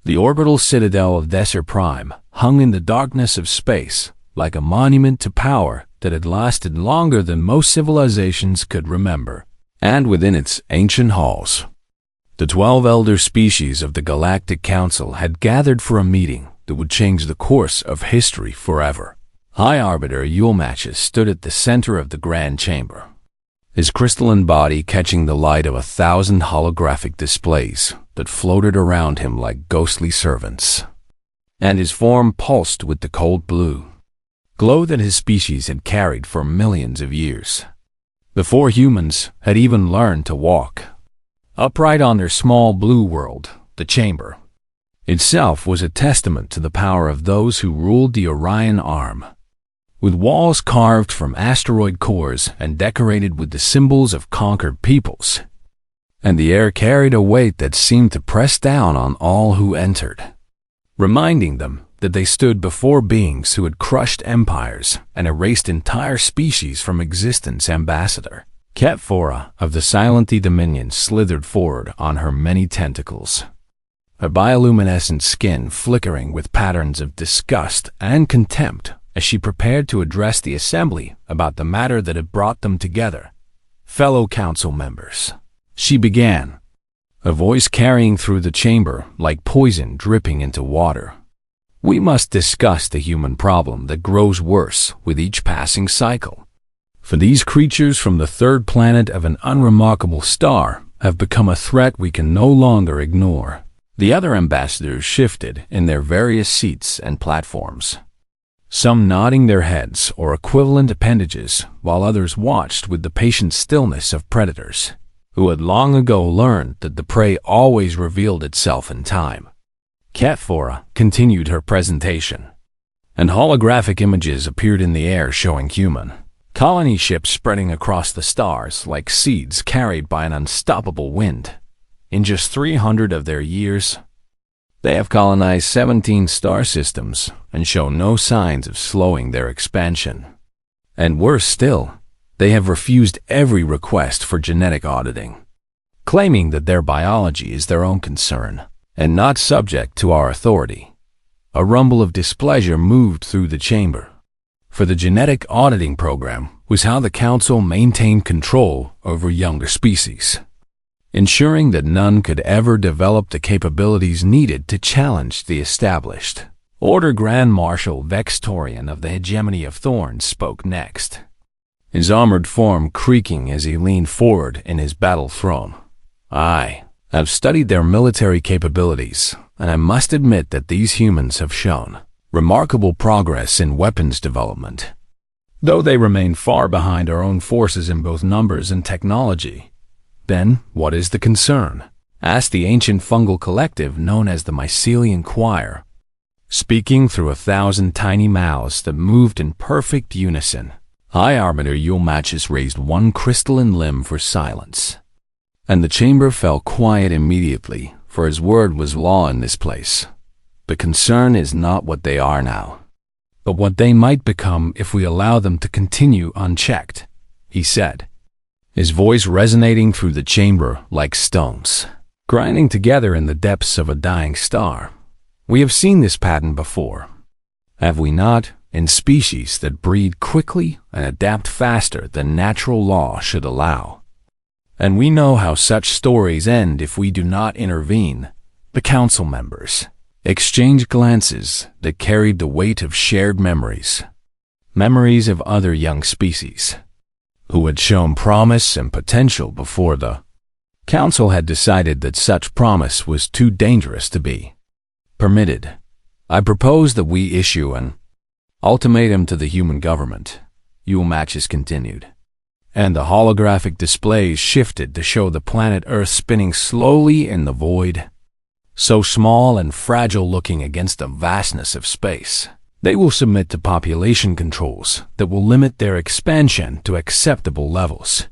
The orbital citadel of Desser Prime hung in the darkness of space, like a monument to power that had lasted longer than most civilizations could remember. And within its ancient halls, the 12 elder species of the Galactic Council had gathered for a meeting that would change the course of history forever. High Arbiter Yulmatches stood at the center of the grand chamber, his crystalline body catching the light of 1,000 holographic displays that floated around him like ghostly servants, and his form pulsed with the cold blue glow that his species had carried for millions of years, before humans had even learned to walk. Upright on their small blue world, the chamber itself was a testament to the power of those who ruled the Orion Arm, with walls carved from asteroid cores and decorated with the symbols of conquered peoples. And the air carried a weight that seemed to press down on all who entered, reminding them that they stood before beings who had crushed empires and erased entire species from existence. Ambassador Ketphora of the Silently Dominion slithered forward on her many tentacles, her bioluminescent skin flickering with patterns of disgust and contempt as she prepared to address the assembly about the matter that had brought them together. Fellow council members, she began, a voice carrying through the chamber like poison dripping into water. We must discuss the human problem that grows worse with each passing cycle. For these creatures from the third planet of an unremarkable star have become a threat we can no longer ignore. The other ambassadors shifted in their various seats and platforms, some nodding their heads or equivalent appendages, while others watched with the patient stillness of predators who had long ago learned that the prey always revealed itself in time. Ketphora continued her presentation, and holographic images appeared in the air showing human colony ships spreading across the stars like seeds carried by an unstoppable wind. In just 300 of their years, they have colonized 17 star systems and show no signs of slowing their expansion. And worse still, they have refused every request for genetic auditing, claiming that their biology is their own concern and not subject to our authority. A rumble of displeasure moved through the chamber, for the genetic auditing program was how the Council maintained control over younger species, ensuring that none could ever develop the capabilities needed to challenge the established order. Grand Marshal Vextorian of the Hegemony of Thorns spoke next, his armored form creaking as he leaned forward in his battle throne. I've studied their military capabilities, and I must admit that these humans have shown remarkable progress in weapons development, though they remain far behind our own forces in both numbers and technology. Then, what is the concern? Asked the ancient fungal collective known as the Mycelian Choir, speaking through 1,000 tiny mouths that moved in perfect unison. High Arbiter Yulmatches raised one crystalline limb for silence, and the chamber fell quiet immediately, for his word was law in this place. The concern is not what they are now, but what they might become if we allow them to continue unchecked, he said, his voice resonating through the chamber like stones grinding together in the depths of a dying star. We have seen this pattern before, have we not, in species that breed quickly and adapt faster than natural law should allow. And we know how such stories end if we do not intervene. The council members exchanged glances that carried the weight of shared memories, memories of other young species who had shown promise and potential before the council had decided that such promise was too dangerous to be permitted. I propose that we issue an ultimatum to the human government, Yulmatches continued, and the holographic displays shifted to show the planet Earth spinning slowly in the void, so small and fragile looking against the vastness of space. They will submit to population controls that will limit their expansion to acceptable levels,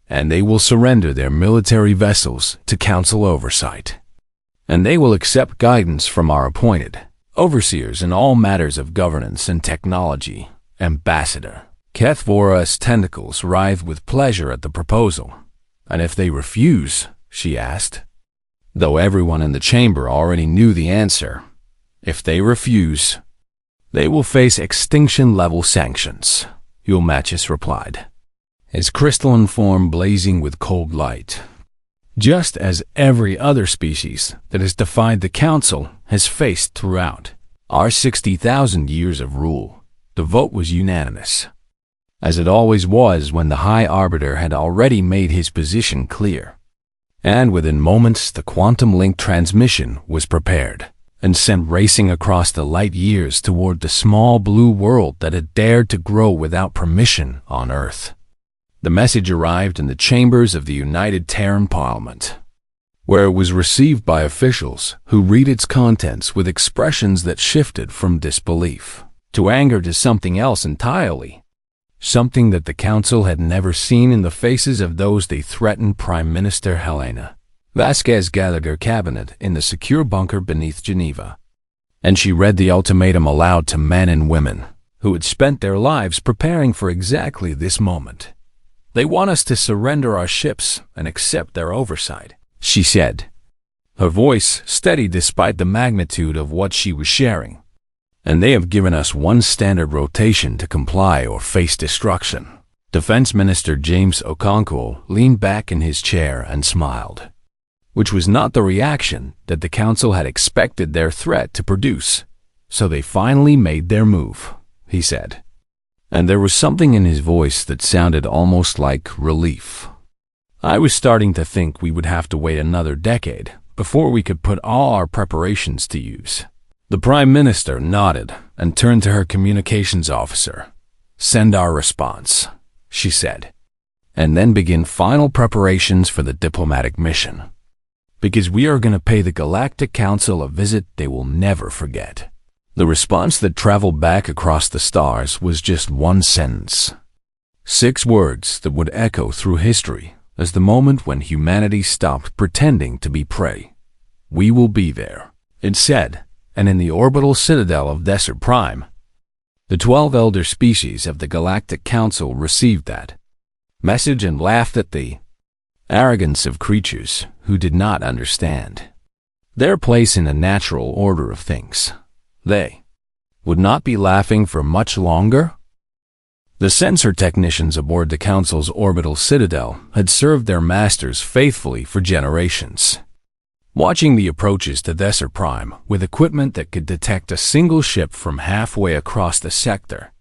and they will surrender their military vessels to council oversight, and they will accept guidance from our appointed overseers in all matters of governance and technology. Ambassador Kethvora's tentacles writhed with pleasure at the proposal. And if they refuse, she asked, though everyone in the chamber already knew the answer. If they refuse, they will face extinction-level sanctions, Ulmachus replied, his crystalline form blazing with cold light. Just as every other species that has defied the Council has faced throughout our 60,000 years of rule, the vote was unanimous, as it always was when the High Arbiter had already made his position clear. And within moments the quantum link transmission was prepared and sent racing across the light years toward the small blue world that had dared to grow without permission on Earth. The message arrived in the chambers of the United Terran Parliament, where it was received by officials who read its contents with expressions that shifted from disbelief to anger to something else entirely, something that the Council had never seen in the faces of those they threatened. Prime Minister Helena Vasquez gathered her cabinet in the secure bunker beneath Geneva, and she read the ultimatum aloud to men and women who had spent their lives preparing for exactly this moment. They want us to surrender our ships and accept their oversight, she said, her voice steady despite the magnitude of what she was sharing. And they have given us one standard rotation to comply or face destruction. Defense Minister James Okonkwo leaned back in his chair and smiled, which was not the reaction that the Council had expected their threat to produce. So they finally made their move, he said. And there was something in his voice that sounded almost like relief. I was starting to think we would have to wait another decade before we could put all our preparations to use. The Prime Minister nodded and turned to her communications officer. Send our response, she said, and then begin final preparations for the diplomatic mission. Because we are going to pay the Galactic Council a visit they will never forget. The response that traveled back across the stars was just one sentence. 6 words that would echo through history as the moment when humanity stopped pretending to be prey. We will be there, it said, and in the orbital citadel of Desert Prime, the 12 elder species of the Galactic Council received that message and laughed at the arrogance of creatures who did not understand their place in the natural order of things. They would not be laughing for much longer. The sensor technicians aboard the Council's orbital citadel had served their masters faithfully for generations, watching the approaches to Desert Prime with equipment that could detect a single ship from halfway across the sector.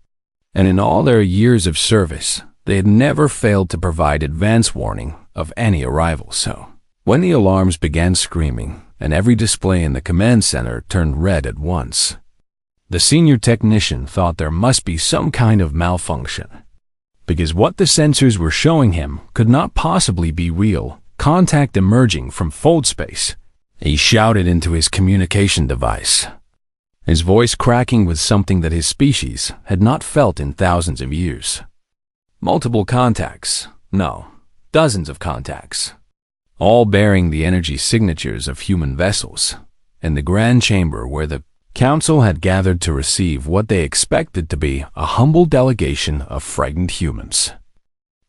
And in all their years of service, they had never failed to provide advance warning of any arrival. So, when the alarms began screaming and every display in the command center turned red at once, the senior technician thought there must be some kind of malfunction, because what the sensors were showing him could not possibly be real contact emerging from fold space. He shouted into his communication device, his voice cracking with something that his species had not felt in thousands of years. Multiple contacts, no, dozens of contacts, all bearing the energy signatures of human vessels, in the grand chamber where the Council had gathered to receive what they expected to be a humble delegation of frightened humans.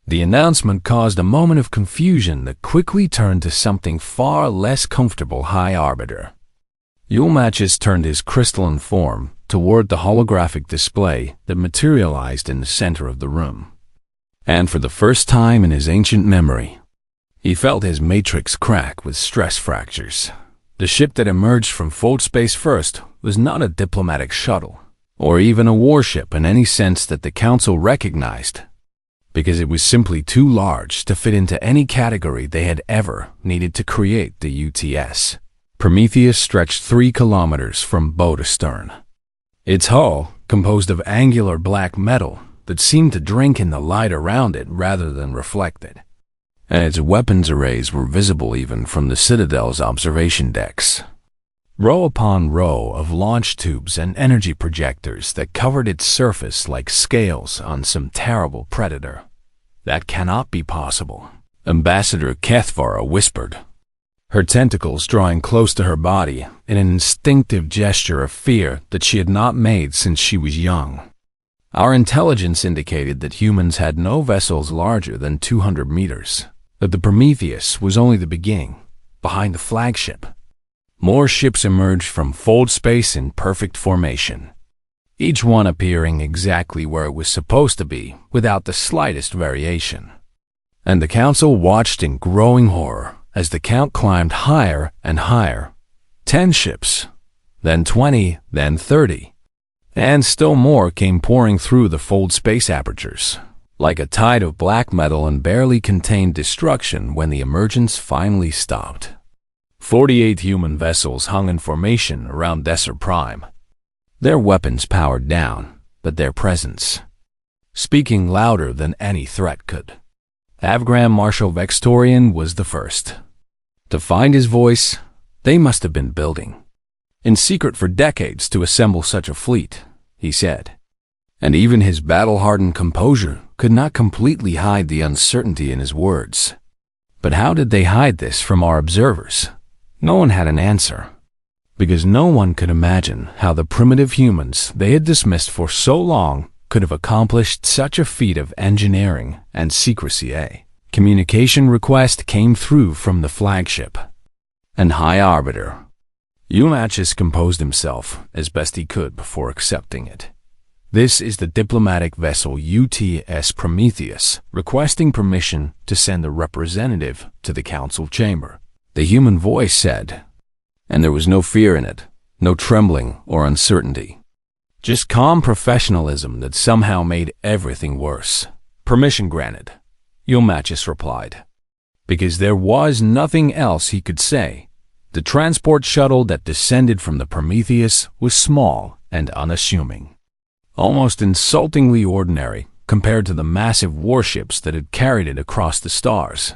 The announcement caused a moment of confusion that quickly turned to something far less comfortable. High Arbiter Ulmachus turned his crystalline form toward the holographic display that materialized in the center of the room. And for the first time in his ancient memory, he felt his matrix crack with stress fractures. The ship that emerged from fold space first was not a diplomatic shuttle, or even a warship in any sense that the Council recognized, because it was simply too large to fit into any category they had ever needed to create the UTS. Prometheus stretched 3 kilometers from bow to stern. Its hull, composed of angular black metal that seemed to drink in the light around it rather than reflect it, and its weapons arrays were visible even from the Citadel's observation decks. Row upon row of launch tubes and energy projectors that covered its surface like scales on some terrible predator. That cannot be possible, Ambassador Kethvara whispered, her tentacles drawing close to her body in an instinctive gesture of fear that she had not made since she was young. Our intelligence indicated that humans had no vessels larger than 200 meters, that the Prometheus was only the beginning, behind the flagship. More ships emerged from fold space in perfect formation, each one appearing exactly where it was supposed to be without the slightest variation. And the council watched in growing horror as the count climbed higher and higher. 10 ships, then 20, then 30. And still more came pouring through the fold space apertures, like a tide of black metal, and barely contained destruction when the emergence finally stopped. 48 human vessels hung in formation around Desert Prime, their weapons powered down, but their presence speaking louder than any threat could. Avgram Marshal Vextorian was the first to find his voice. They must have been building in secret for decades to assemble such a fleet, he said. And even his battle-hardened composure could not completely hide the uncertainty in his words. But how did they hide this from our observers? No one had an answer, because no one could imagine how the primitive humans they had dismissed for so long could have accomplished such a feat of engineering and secrecy. A communication request came through from the flagship, and High Arbiter Eumachus composed himself as best he could before accepting it. This is the diplomatic vessel UTS Prometheus, requesting permission to send a representative to the council chamber, the human voice said. And there was no fear in it, no trembling or uncertainty. Just calm professionalism that somehow made everything worse. Permission granted, Eumachus replied, because there was nothing else he could say. The transport shuttle that descended from the Prometheus was small and unassuming, almost insultingly ordinary compared to the massive warships that had carried it across the stars.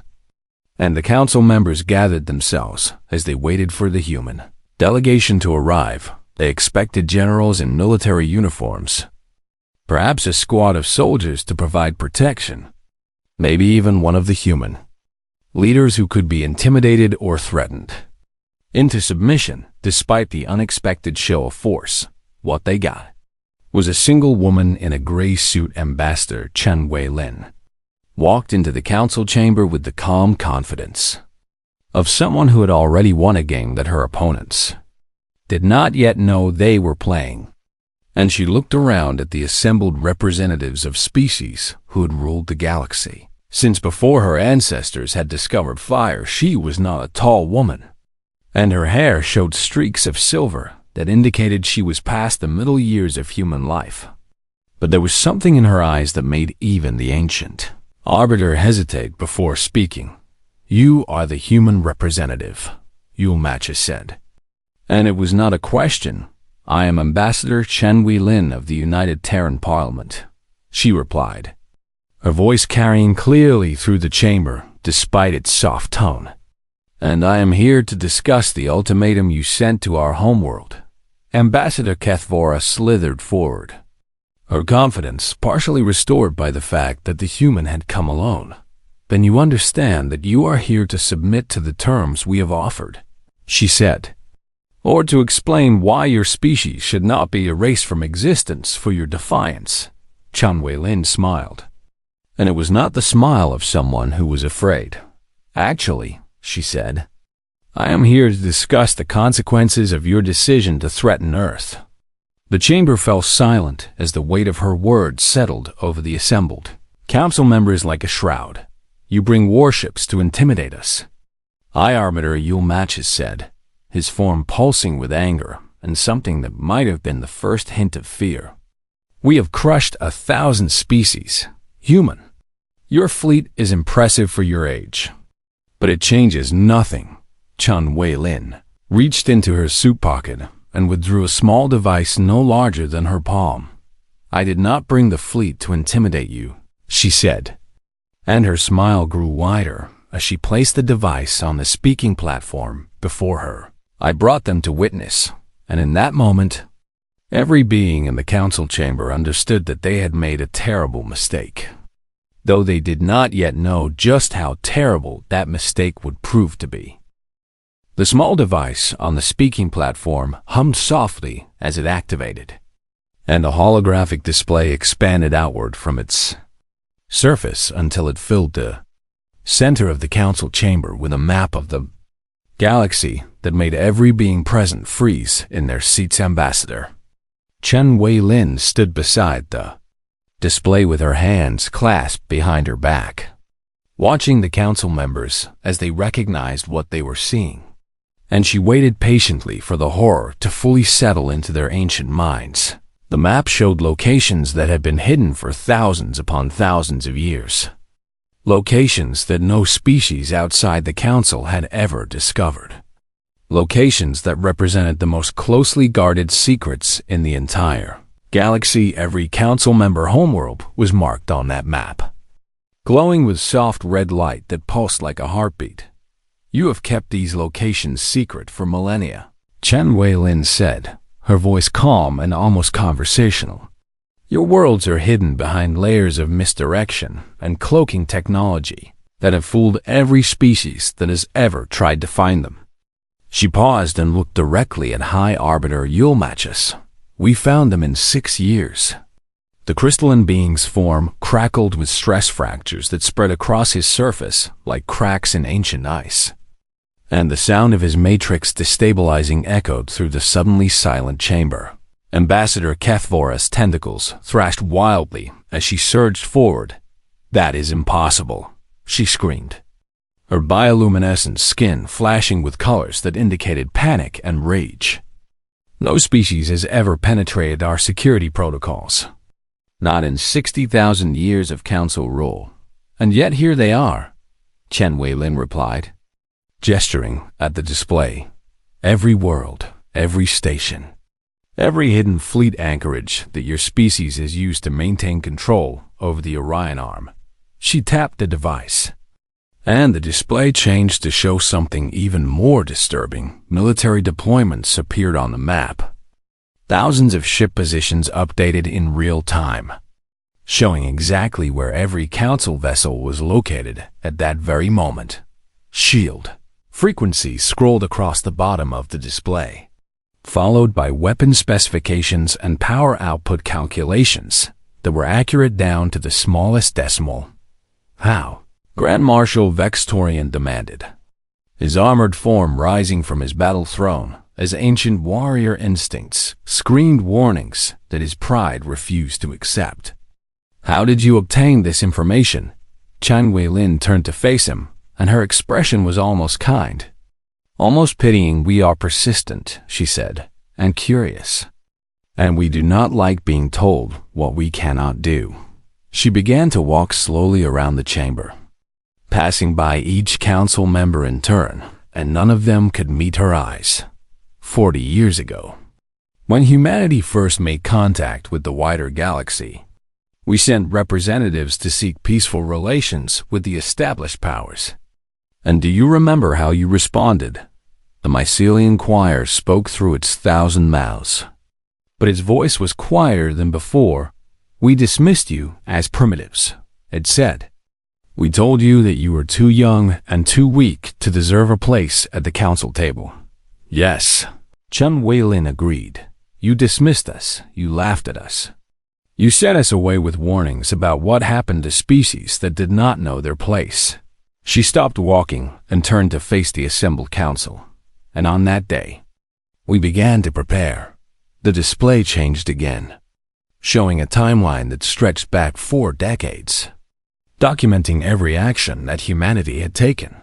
And the council members gathered themselves as they waited for the human delegation to arrive. They expected generals in military uniforms, perhaps a squad of soldiers to provide protection, maybe even one of the human leaders who could be intimidated or threatened into submission despite the unexpected show of force. What they got was a single woman in a gray suit. Ambassador Chen Wei-Lin walked into the council chamber with the calm confidence of someone who had already won a game that her opponents did not yet know they were playing. And she looked around at the assembled representatives of species who had ruled the galaxy. Since before her ancestors had discovered fire, she was not a tall woman, and her hair showed streaks of silver that indicated she was past the middle years of human life. But there was something in her eyes that made even the ancient arbiter hesitate before speaking. You are the human representative, Eumachus said. And it was not a question. I am Ambassador Chen Wei-Lin of the United Terran Parliament, she replied, her voice carrying clearly through the chamber despite its soft tone. And I am here to discuss the ultimatum you sent to our homeworld. Ambassador Kethvora slithered forward, her confidence partially restored by the fact that the human had come alone. Then you understand that you are here to submit to the terms we have offered, she said, or to explain why your species should not be erased from existence for your defiance. Chen Wei-Lin smiled, and it was not the smile of someone who was afraid. Actually, she said, I am here to discuss the consequences of your decision to threaten Earth. The chamber fell silent as the weight of her words settled over the assembled council members like a shroud. You bring warships to intimidate us, High Arbiter Eumachus said, his form pulsing with anger and something that might have been the first hint of fear. We have crushed 1,000 species, human. Your fleet is impressive for your age, but it changes nothing. Chen Wei-Lin reached into her suit pocket and withdrew a small device no larger than her palm. I did not bring the fleet to intimidate you, she said, and her smile grew wider as she placed the device on the speaking platform before her. I brought them to witness, and in that moment, every being in the council chamber understood that they had made a terrible mistake, though they did not yet know just how terrible that mistake would prove to be. The small device on the speaking platform hummed softly as it activated, and a holographic display expanded outward from its surface until it filled the center of the council chamber with a map of the galaxy that made every being present freeze in their seats. Ambassador Chen Wei-Lin stood beside the display with her hands clasped behind her back, watching the council members as they recognized what they were seeing, and she waited patiently for the horror to fully settle into their ancient minds. The map showed locations that had been hidden for thousands upon thousands of years, locations that no species outside the council had ever discovered, locations that represented the most closely guarded secrets in the entire galaxy. Every council member homeworld was marked on that map, glowing with soft red light that pulsed like a heartbeat. You have kept these locations secret for millennia, Chen Wei-Lin said, her voice calm and almost conversational. Your worlds are hidden behind layers of misdirection and cloaking technology that have fooled every species that has ever tried to find them. She paused and looked directly at High Arbiter Yulmachus. We found them in 6 years. The crystalline being's form crackled with stress fractures that spread across his surface like cracks in ancient ice, and the sound of his matrix destabilizing echoed through the suddenly silent chamber. Ambassador Kethvora's tentacles thrashed wildly as she surged forward. That is impossible, she screamed, her bioluminescent skin flashing with colors that indicated panic and rage. No species has ever penetrated our security protocols. Not in 60,000 years of council rule. And yet here they are, Chen Wei-Lin replied, gesturing at the display. Every world, every station, every hidden fleet anchorage that your species has used to maintain control over the Orion Arm. She tapped the device, and the display changed to show something even more disturbing. Military deployments appeared on the map. Thousands of ship positions updated in real time, showing exactly where every council vessel was located at that very moment. Shield frequencies scrolled across the bottom of the display, followed by weapon specifications and power output calculations that were accurate down to the smallest decimal. How? Grand Marshal Vextorian demanded, his armored form rising from his battle throne as ancient warrior instincts screamed warnings that his pride refused to accept. How did you obtain this information? Chen Wei-Lin turned to face him, and her expression was almost kind, almost pitying. We are persistent, she said, and curious, and we do not like being told what we cannot do. She began to walk slowly around the chamber, passing by each council member in turn, and none of them could meet her eyes. 40 years ago, when humanity first made contact with the wider galaxy, we sent representatives to seek peaceful relations with the established powers. And do you remember how you responded? The mycelian choir spoke through its 1,000 mouths, but its voice was quieter than before. We dismissed you as primitives, it said. We told you that you were too young and too weak to deserve a place at the council table. Yes, Chen Wei-Lin agreed. You dismissed us, you laughed at us. You sent us away with warnings about what happened to species that did not know their place. She stopped walking and turned to face the assembled council. And on that day, we began to prepare. The display changed again, showing a timeline that stretched back 4 decades, documenting every action that humanity had taken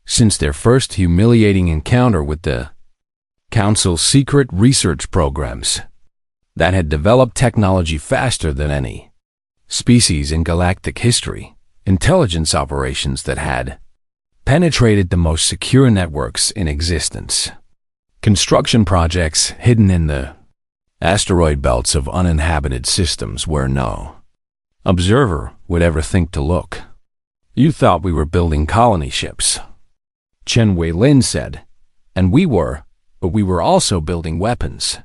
since their first humiliating encounter with the Council's secret research programs that had developed technology faster than any species in galactic history, intelligence operations that had penetrated the most secure networks in existence, construction projects hidden in the asteroid belts of uninhabited systems where no observer would ever think to look. You thought we were building colony ships, Chen Wei-Lin said, and we were, but we were also building weapons,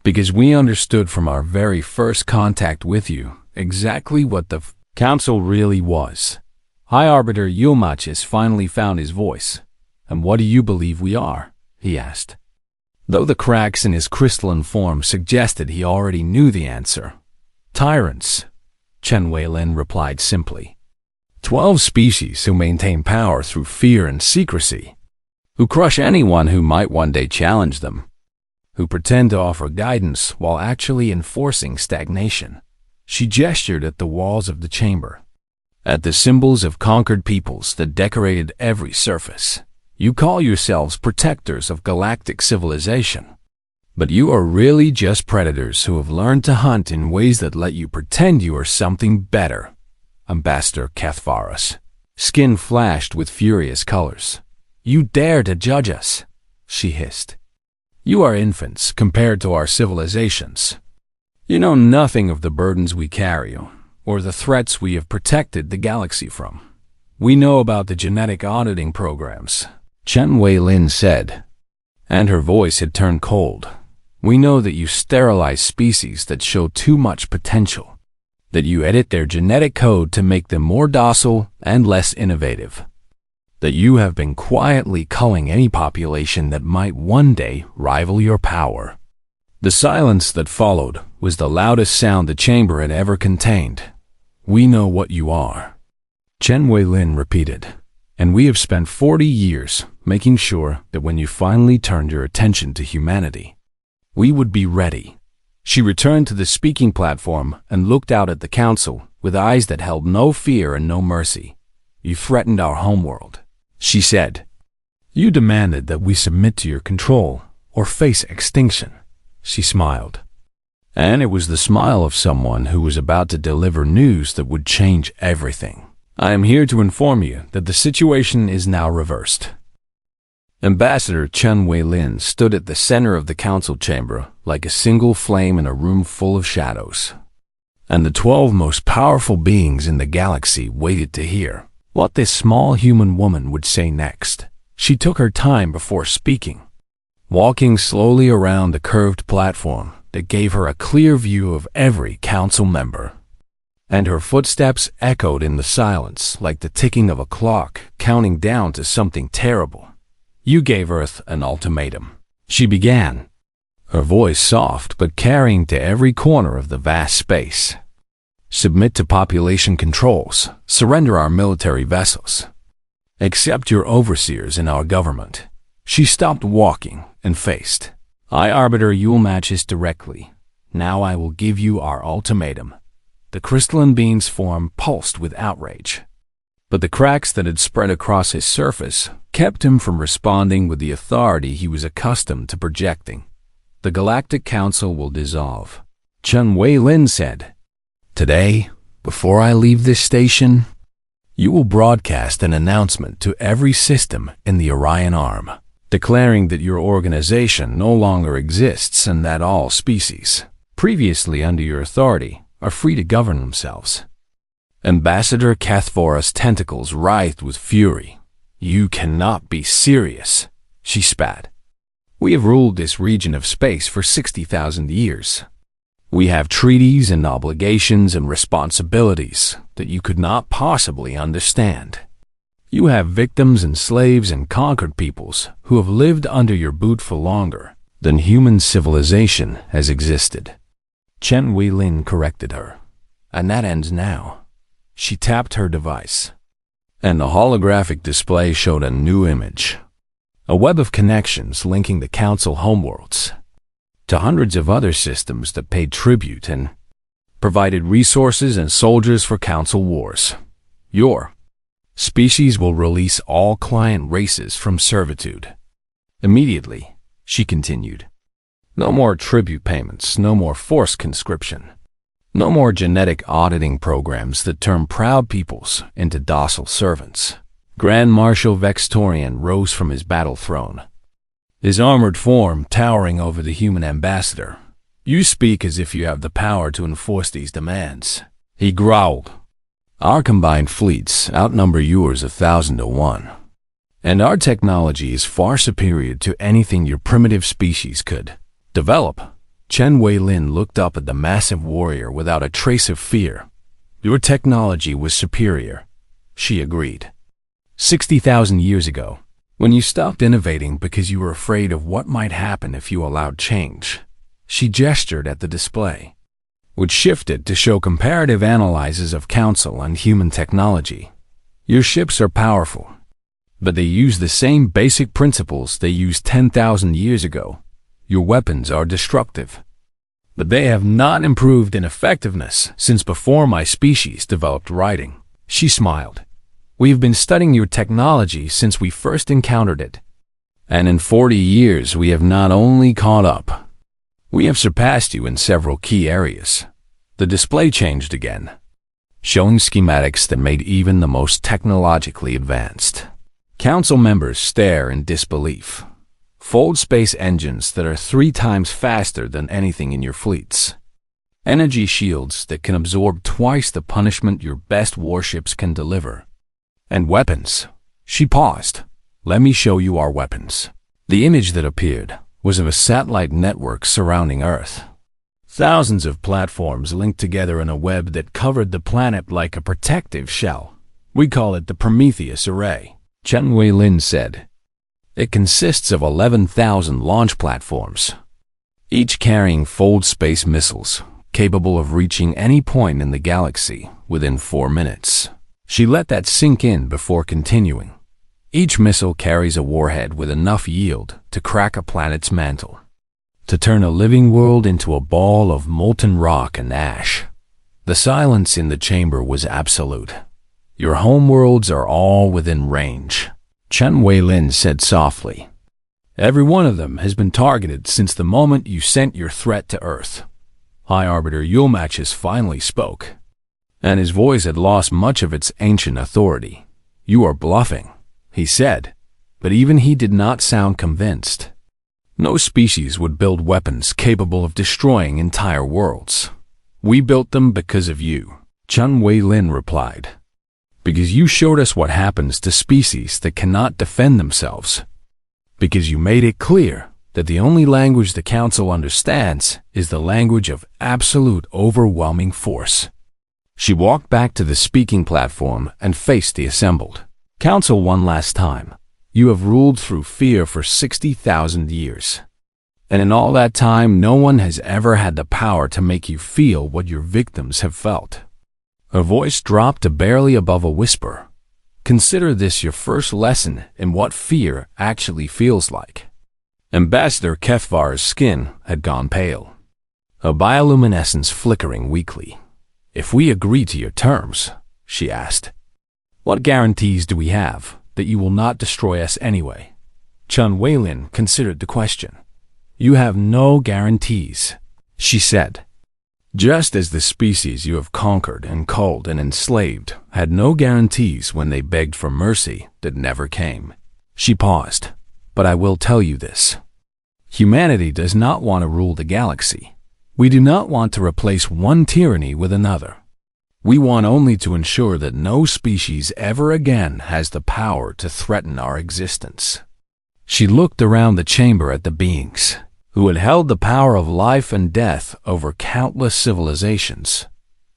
because we understood from our very first contact with you exactly what the Council really was. High Arbiter Yulmachus finally found his voice. And what do you believe we are? He asked, though the cracks in his crystalline form suggested he already knew the answer. Tyrants, Chen Wei-Lin replied simply. 12 species who maintain power through fear and secrecy. who crush anyone who might one day challenge them, who pretend to offer guidance while actually enforcing stagnation. She gestured at the walls of the chamber, at the symbols of conquered peoples that decorated every surface. You call yourselves protectors of galactic civilization, but you are really just predators who have learned to hunt in ways that let you pretend you are something better. Ambassador Cathvaris' skin flashed with furious colors. You dare to judge us, she hissed. You are infants compared to our civilizations. You know nothing of the burdens we carry or the threats we have protected the galaxy from. We know about the genetic auditing programs, Chen Wei-Lin said, and her voice had turned cold. We know that you sterilize species that show too much potential, that you edit their genetic code to make them more docile and less innovative, that you have been quietly culling any population that might one day rival your power. The silence that followed was the loudest sound the chamber had ever contained. We know what you are, Chen Wei-Lin repeated, and we have spent 40 years making sure that when you finally turned your attention to humanity, we would be ready. She returned to the speaking platform and looked out at the council with eyes that held no fear and no mercy. You threatened our homeworld, she said. You demanded that we submit to your control or face extinction, she smiled. And it was the smile of someone who was about to deliver news that would change everything. I am here to inform you that the situation is now reversed. Ambassador Chen Wei-Lin stood at the center of the council chamber like a single flame in a room full of shadows. And the 12 most powerful beings in the galaxy waited to hear what this small human woman would say next. She took her time before speaking, walking slowly around the curved platform that gave her a clear view of every council member. And her footsteps echoed in the silence like the ticking of a clock counting down to something terrible. You gave Earth an ultimatum, she began, her voice soft but carrying to every corner of the vast space. Submit to population controls, surrender our military vessels, accept your overseers in our government. She stopped walking and faced. I, Arbiter Yule matches directly. Now I will give you our ultimatum. The crystalline being's form pulsed with outrage, but the cracks that had spread across his surface kept him from responding with the authority he was accustomed to projecting. The Galactic Council will dissolve, Chen Wei-Lin said. Today, before I leave this station, you will broadcast an announcement to every system in the Orion Arm, declaring that your organization no longer exists and that all species, previously under your authority, are free to govern themselves. Ambassador Cathvora's tentacles writhed with fury. You cannot be serious, she spat. We have ruled this region of space for 60,000 years. We have treaties and obligations and responsibilities that you could not possibly understand. You have victims and slaves and conquered peoples who have lived under your boot for longer than human civilization has existed. Chen Wei-Lin corrected her. And that ends now. She tapped her device, and the holographic display showed a new image. A web of connections linking the council homeworlds to hundreds of other systems that paid tribute and provided resources and soldiers for council wars. Your species will release all client races from servitude. Immediately, she continued. No more tribute payments, no more forced conscription. No more genetic auditing programs that turn proud peoples into docile servants. Grand Marshal Vextorian rose from his battle throne, his armored form towering over the human ambassador. You speak as if you have the power to enforce these demands, he growled. Our combined fleets outnumber yours 1,000 to 1, and our technology is far superior to anything your primitive species could develop. Chen Wei-Lin looked up at the massive warrior without a trace of fear. Your technology was superior, she agreed. 60,000 years ago, when you stopped innovating because you were afraid of what might happen if you allowed change. She gestured at the display, which shifted to show comparative analyses of council and human technology. Your ships are powerful, but they use the same basic principles they used 10,000 years ago. Your weapons are destructive, but they have not improved in effectiveness since before my species developed writing." She smiled. "We've been studying your technology since we first encountered it. And in 40 years we have not only caught up, we have surpassed you in several key areas." The display changed again, showing schematics that made even the most technologically advanced council members stare in disbelief. Fold space engines that are 3 times faster than anything in your fleets. Energy shields that can absorb twice the punishment your best warships can deliver. And weapons. She paused. "Let me show you our weapons." The image that appeared was of a satellite network surrounding Earth. Thousands of platforms linked together in a web that covered the planet like a protective shell. "We call it the Prometheus Array," Chen Wei-Lin said. "It consists of 11,000 launch platforms, each carrying fold space missiles, capable of reaching any point in the galaxy within 4 minutes. She let that sink in before continuing. Each missile carries a warhead with enough yield to crack a planet's mantle, to turn a living world into a ball of molten rock and ash. The silence in the chamber was absolute. "Your homeworlds are all within range," Chen Wei-Lin said softly. "Every one of them has been targeted since the moment you sent your threat to Earth." High Arbiter Yulmachis finally spoke, and his voice had lost much of its ancient authority. "You are bluffing," he said, but even he did not sound convinced. "No species would build weapons capable of destroying entire worlds. We built them because of you," Chen Wei-Lin replied. "Because you showed us what happens to species that cannot defend themselves. Because you made it clear that the only language the Council understands is the language of absolute overwhelming force." She walked back to the speaking platform and faced the assembled Council one last time. "You have ruled through fear for 60,000 years. And in all that time, no one has ever had the power to make you feel what your victims have felt." Her voice dropped to barely above a whisper. "Consider this your first lesson in what fear actually feels like." Ambassador Kefvar's skin had gone pale, her bioluminescence flickering weakly. "If we agree to your terms," she asked, "what guarantees do we have that you will not destroy us anyway?" Chen Wei-Lin considered the question. "You have no guarantees," she said. "Just as the species you have conquered and culled and enslaved had no guarantees when they begged for mercy that never came." She paused. "But I will tell you this. Humanity does not want to rule the galaxy. We do not want to replace one tyranny with another. We want only to ensure that no species ever again has the power to threaten our existence." She looked around the chamber at the beings who had held the power of life and death over countless civilizations.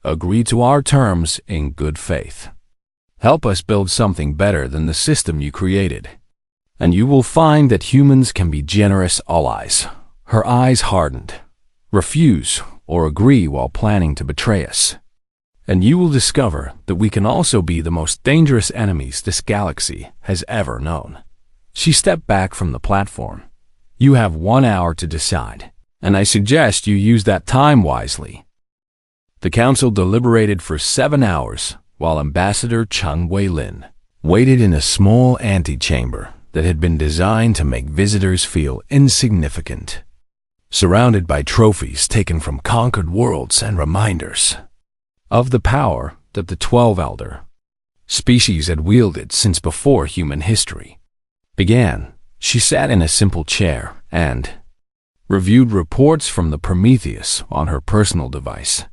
"Agree to our terms in good faith. Help us build something better than the system you created, and you will find that humans can be generous allies." Her eyes hardened. "Refuse or agree while planning to betray us, and you will discover that we can also be the most dangerous enemies this galaxy has ever known." She stepped back from the platform. "You have 1 hour to decide, and I suggest you use that time wisely." The council deliberated for 7 hours, while Ambassador Chen Wei-Lin waited in a small antechamber that had been designed to make visitors feel insignificant, surrounded by trophies taken from conquered worlds and reminders of the power that the 12 elder species had wielded since before human history began. She sat in a simple chair and reviewed reports from the Prometheus on her personal device,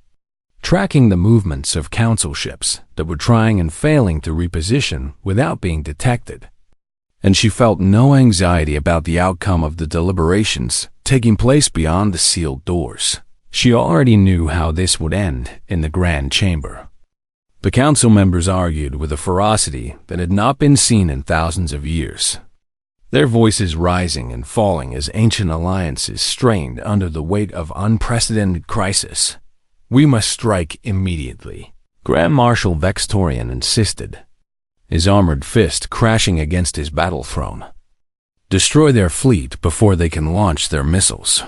tracking the movements of council ships that were trying and failing to reposition without being detected. And she felt no anxiety about the outcome of the deliberations taking place beyond the sealed doors. She already knew how this would end in the Grand Chamber. The council members argued with a ferocity that had not been seen in thousands of years, their voices rising and falling as ancient alliances strained under the weight of unprecedented crisis. "We must strike immediately," Grand Marshal Vextorian insisted. his armored fist crashing against his battle throne. Destroy their fleet before they can launch their missiles.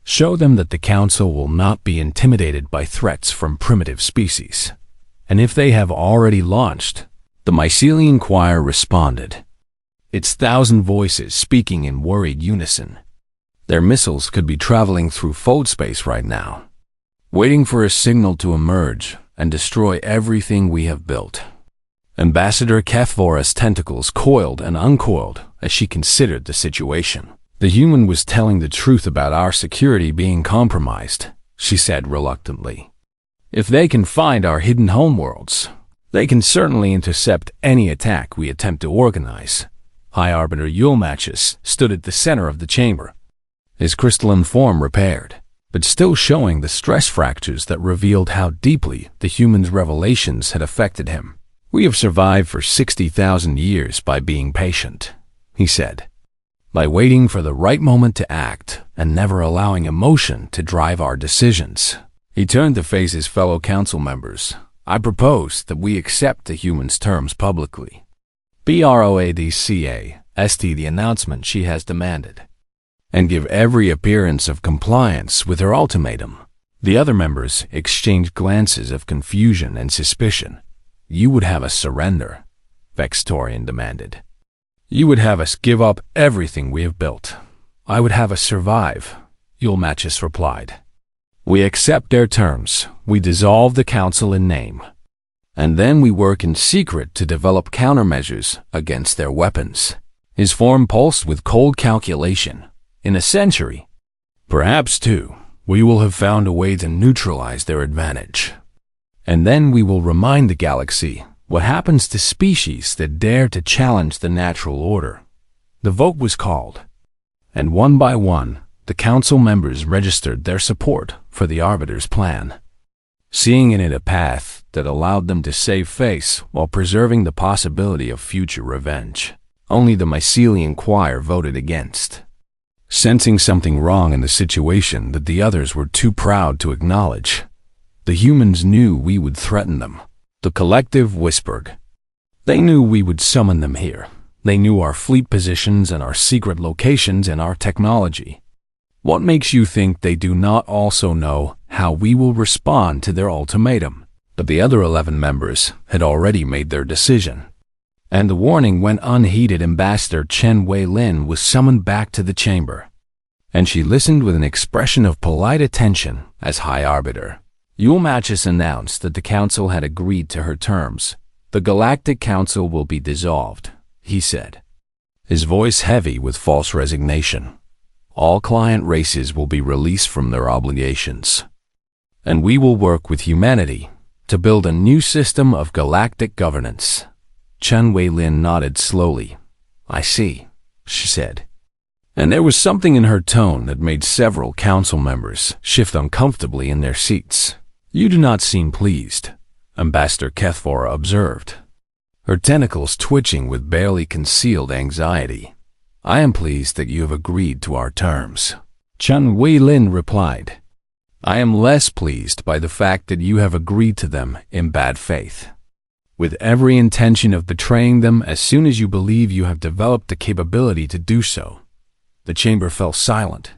Show them that the Council will not be intimidated by threats from primitive species. And if they have already launched, the Mycelian choir responded, its 1,000 voices speaking in worried unison. Their missiles could be traveling through fold space right now, waiting for a signal to emerge and destroy everything we have built. Ambassador Kethvora's tentacles coiled and uncoiled as she considered the situation. The human was telling the truth about our security being compromised, she said reluctantly. If they can find our hidden homeworlds, they can certainly intercept any attack we attempt to organize. High Arbiter Yulmachus stood at the center of the chamber, his crystalline form repaired, but still showing the stress fractures that revealed how deeply the human's revelations had affected him. We have survived for 60,000 years by being patient, he said, by waiting for the right moment to act and never allowing emotion to drive our decisions. He turned to face his fellow council members. I propose that we accept the human's terms publicly. BROADCA the announcement she has demanded, and give every appearance of compliance with her ultimatum. The other members exchanged glances of confusion and suspicion. You would have us surrender, Vextorian demanded. You would have us give up everything we have built. I would have us survive, Yulmachus replied. We accept their terms. We dissolve the council in name. And then we work in secret to develop countermeasures against their weapons. His form pulsed with cold calculation. In a century, perhaps two, we will have found a way to neutralize their advantage. And then we will remind the galaxy what happens to species that dare to challenge the natural order. The vote was called, and one by one, the council members registered their support for the Arbiter's plan, seeing in it a path that allowed them to save face while preserving the possibility of future revenge. Only the Mycelian choir voted against, sensing something wrong in the situation that the others were too proud to acknowledge. The humans knew we would threaten them. The collective whispered. They knew we would summon them here. They knew our fleet positions and our secret locations and our technology. What makes you think they do not also know how we will respond to their ultimatum? But the other 11 members had already made their decision, and the warning went unheeded. Ambassador Chen Wei-Lin was summoned back to the chamber, and she listened with an expression of polite attention as High Arbiter. Yulmachus announced that the council had agreed to her terms. The Galactic Council will be dissolved, he said, his voice heavy with false resignation. All client races will be released from their obligations, and we will work with humanity to build a new system of galactic governance. Chen Wei-Lin nodded slowly. I see, she said. And there was something in her tone that made several council members shift uncomfortably in their seats. You do not seem pleased, Ambassador Kethvora observed, her tentacles twitching with barely concealed anxiety. I am pleased that you have agreed to our terms, Chen Wei-Lin replied. I am less pleased by the fact that you have agreed to them in bad faith, with every intention of betraying them as soon as you believe you have developed the capability to do so. The chamber fell silent.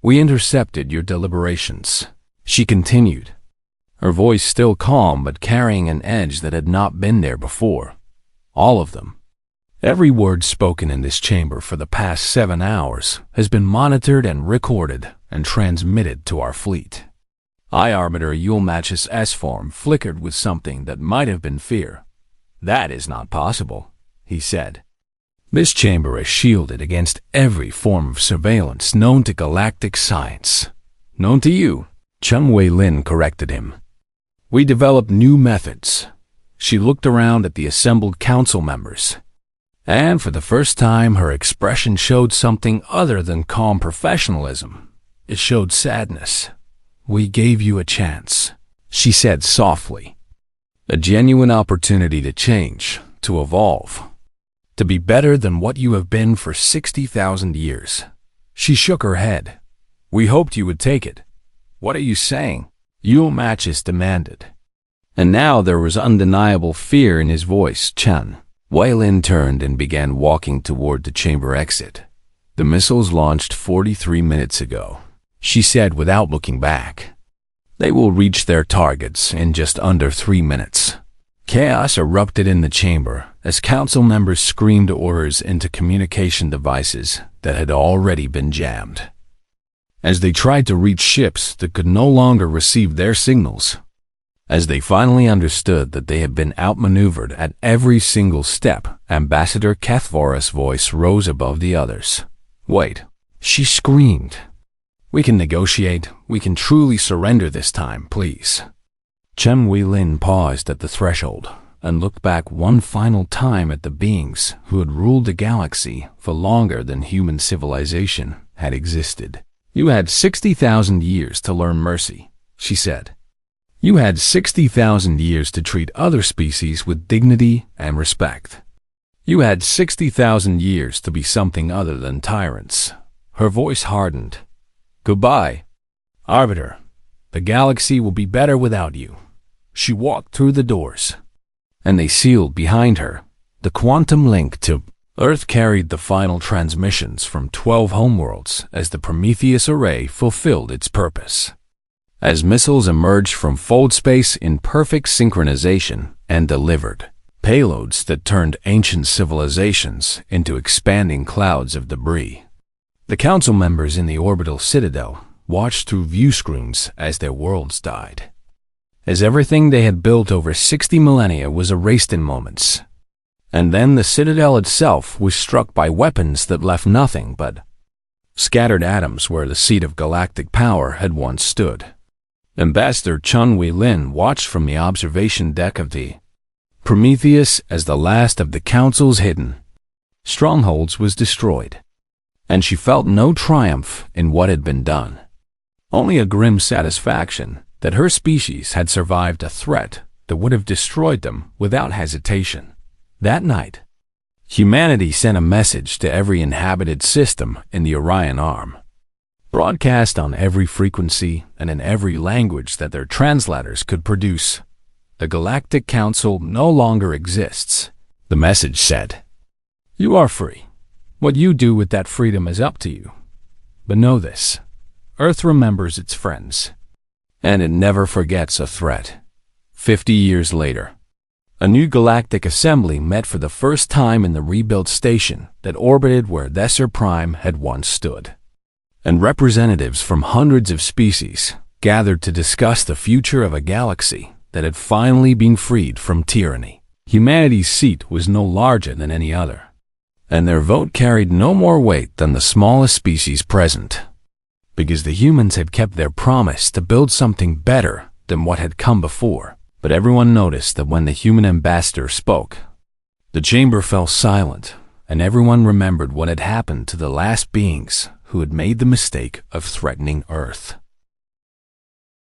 We intercepted your deliberations, she continued, her voice still calm but carrying an edge that had not been there before. All of them. Every word spoken in this chamber for the past 7 hours has been monitored and recorded and transmitted to our fleet. High Arbiter Yulmachus' S-form flickered with something that might have been fear. That is not possible, he said. This chamber is shielded against every form of surveillance known to galactic science. Known to you, Chen Wei-Lin corrected him. We developed new methods. She looked around at the assembled council members, and for the first time her expression showed something other than calm professionalism. It showed sadness. We gave you a chance, she said softly. A genuine opportunity to change, to evolve, to be better than what you have been for 60,000 years. She shook her head. We hoped you would take it. What are you saying? Yulmachus demanded. And now there was undeniable fear in his voice. Chen, Wei Lin turned and began walking toward the chamber exit. "The missiles launched 43 minutes ago," she said without looking back. "They will reach their targets in just under 3 minutes." Chaos erupted in the chamber as council members screamed orders into communication devices that had already been jammed. As they tried to reach ships that could no longer receive their signals, as they finally understood that they had been outmaneuvered at every single step, Ambassador Cathvora's voice rose above the others. "Wait," she screamed. "We can negotiate. We can truly surrender this time, please." Chen Weilin paused at the threshold and looked back one final time at the beings who had ruled the galaxy for longer than human civilization had existed. "You had 60,000 years to learn mercy," she said. "You had 60,000 years to treat other species with dignity and respect. You had 60,000 years to be something other than tyrants." Her voice hardened. "Goodbye, Arbiter. The galaxy will be better without you." She walked through the doors, and they sealed behind her. The quantum link to Earth carried the final transmissions from 12 homeworlds as the Prometheus array fulfilled its purpose. As missiles emerged from fold space in perfect synchronization and delivered payloads that turned ancient civilizations into expanding clouds of debris. The council members in the orbital citadel watched through view screens as their worlds died, as everything they had built over 60 millennia was erased in moments. And then the citadel itself was struck by weapons that left nothing but scattered atoms where the seat of galactic power had once stood. Ambassador Chen Weilin watched from the observation deck of the Prometheus as the last of the Council's hidden strongholds was destroyed, and she felt no triumph in what had been done, only a grim satisfaction that her species had survived a threat that would have destroyed them without hesitation. That night, humanity sent a message to every inhabited system in the Orion Arm, broadcast on every frequency and in every language that their translators could produce. "The Galactic Council no longer exists," the message said. "You are free. What you do with that freedom is up to you. But know this, Earth remembers its friends, and it never forgets a threat." 50 years later, a new galactic assembly met for the first time in the rebuilt station that orbited where Thesser Prime had once stood, and representatives from hundreds of species gathered to discuss the future of a galaxy that had finally been freed from tyranny. Humanity's seat was no larger than any other, and their vote carried no more weight than the smallest species present, because the humans had kept their promise to build something better than what had come before. But everyone noticed that when the human ambassador spoke, the chamber fell silent, and everyone remembered what had happened to the last beings who had made the mistake of threatening Earth.